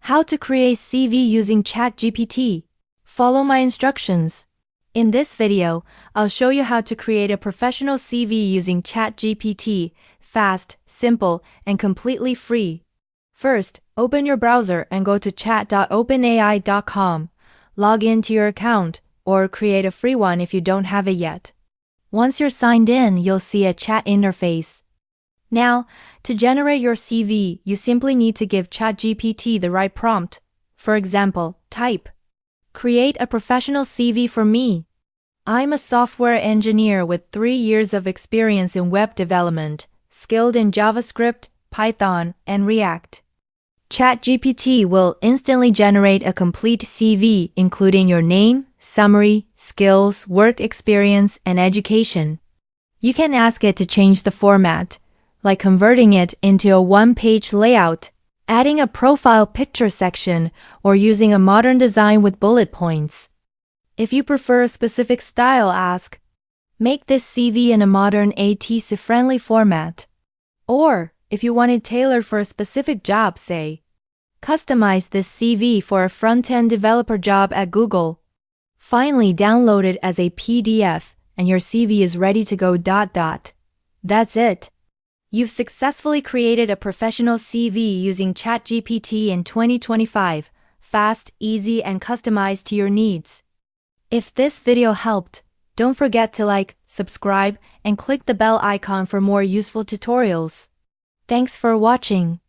How to create CV using ChatGPT. Follow my instructions. In this video, I'll show you how to create a professional CV using ChatGPT, fast, simple, and completely free. First, open your browser and go to chat.openai.com. Log into your account, or create a free one if you don't have it yet. Once you're signed in, you'll see a chat interface. Now, to generate your CV, you simply need to give ChatGPT the right prompt. For example, type, "Create a professional CV for me. I'm a software engineer with 3 years of experience in web development, skilled in JavaScript, Python, and React." ChatGPT will instantly generate a complete CV including your name, summary, skills, work experience, and education. You can ask it to change the format, like converting it into a one-page layout, adding a profile picture section, or using a modern design with bullet points. If you prefer a specific style, ask, "Make this CV in a modern ATS-friendly format." Or, if you want it tailored for a specific job, say, "Customize this CV for a front-end developer job at Google." Finally, download it as a PDF, and your CV is ready to go. That's it. You've successfully created a professional CV using ChatGPT in 2025, fast, easy, and customized to your needs. If this video helped, don't forget to like, subscribe, and click the bell icon for more useful tutorials. Thanks for watching.